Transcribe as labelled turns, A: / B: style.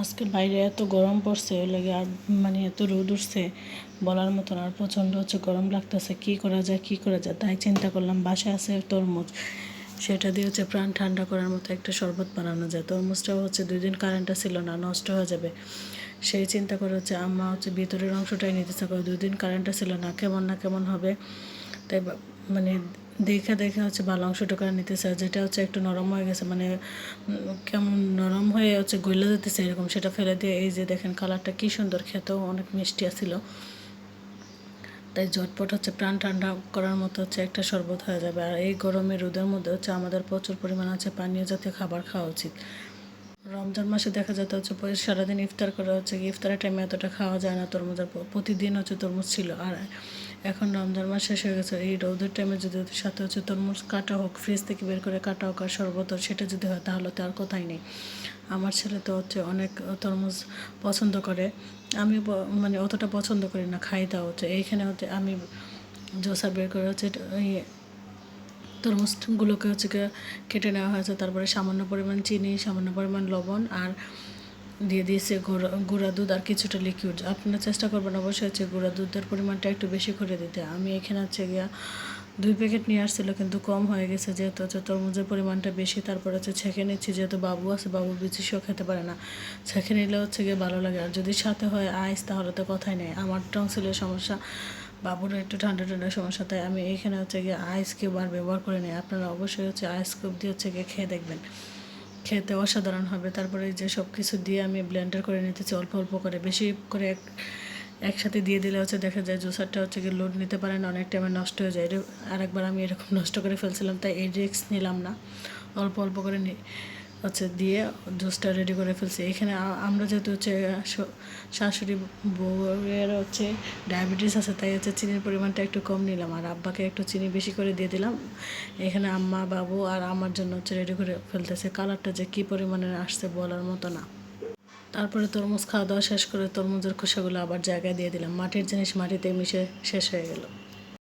A: আজকে বাইরে এত গরম পড়ছে, ওই লাগে আর মানে এত রোদ উঠছে বলার মতন। আর প্রচণ্ড গরম লাগতেছে, কী করা যায় তাই চিন্তা করলাম বাসায় আছে তরমুজ, সেটা দিয়ে প্রাণ ঠান্ডা করার মতো একটা শরবত বানানো যায়। তরমুজটাও 2 দিন কারেন্টটা ছিল না, নষ্ট হয়ে যাবে সেই চিন্তা করে আম্মা ভিতরের অংশটাই নিতে চায়। 2 দিন কারেন্টটা ছিল না, কেমন হবে তাই মানে দেখে ভালো অংশটুকু নিতে চায়, যেটা একটু নরম হয়ে গেছে, মানে কেমন নরম হয়ে গলে যেতেছে এরকম, সেটা ফেলে দিয়ে এই যে দেখেন কালারটা কী সুন্দর, খেতেও অনেক মিষ্টি আছিল। তাই ঝটপট প্রাণ ঠান্ডা করার মতো একটা শরবত হয়ে যাবে। আর এই গরমে রোদের মধ্যে আমাদের প্রচুর পরিমাণ পানীয় জাতীয় খাবার খাওয়া উচিত। রমজান মাসে দেখা যেত সারাদিন ইফতার করা ইফতারের টাইমে এতটা খাওয়া যায় না তরমুজ, প্রতিদিন তরমুজ ছিল। আর এখন রমজান মাস শেষ হয়ে গেছে, এই রোদের টাইমে যদি সাথে তরমুজ কাটা হোক, ফ্রিজ থেকে বের করে কাটা হোক আর শরবত, সেটা যদি হয় তাহলে তো আর কথাই নেই। আমার ছেলে তো অনেক তরমুজ পছন্দ করে, আমি মানে অতটা পছন্দ করি না, খাই তাও এইখানে আমি জোসা বের করে তরমুজগুলোকে কেটে নেওয়া হয়েছে। তারপরে সামান্য পরিমাণ চিনি, সামান্য পরিমাণ লবণ আর দিয়ে দিয়েছে গুঁড়া দুধ আর কিছুটা লিকুইড। আপনারা চেষ্টা করবেন অবশ্যই গুঁড়া দুধের পরিমাণটা একটু বেশি করে দিতে। আমি এখানে গিয়া 2 প্যাকেট নিয়ে আসছিল, কিন্তু কম হয়ে গেছে যেহেতু তরমুজের পরিমাণটা বেশি। তারপরে ছেঁকে নিচ্ছি, যেহেতু বাবু আছে, বাবু বিচিসও খেতে পারে না, ছেঁকে নিলে গিয়ে ভালো লাগে। আর যদি সাথে হয় আইস তাহলে তো কথাই নেই। আমার টনসিলের সমস্যা, বাবুর একটু ঠান্ডা সমস্যা, তাই আমি এখানে গিয়ে আইস কিউব আর ব্যবহার করে নিই। আপনারা অবশ্যই আইস কিউব দিয়ে গিয়ে খেয়ে দেখবেন, খেতে অসাধারণ হবে। তারপরে যে সব কিছু দিয়ে আমি ব্লেন্ডার করে নিতেছি অল্প অল্প করে, বেশি করে একসাথে দিয়ে দিলে দেখা যায় জুসারটা গিয়ে লোড নিতে পারে না, অনেক টাইমে নষ্ট হয়ে যায়। আরেকবার আমি এরকম নষ্ট করে ফেলছিলাম, তাই এই রিস্ক নিলাম না, অল্প অল্প করে দিয়ে জুসটা রেডি করে ফেলছি। এখানে আমরা যেহেতু শাশুড়ি বউয়ের ডায়াবেটিস আছে, তাই চিনির পরিমাণটা একটু কম নিলাম, আর আব্বাকে একটু চিনি বেশি করে দিয়ে দিলাম। এখানে আম্মা, বাবু আর আমার জন্য রেডি করে ফেলতেছে। কালারটা যে কী পরিমাণে আসছে বলার মতো না। তারপরে তরমুজ খাওয়া দাওয়া শেষ করে তরমুজের খোসাগুলো আবার জায়গায় দিয়ে দিলাম, মাটির জিনিস মাটিতে মিশে শেষ হয়ে গেল।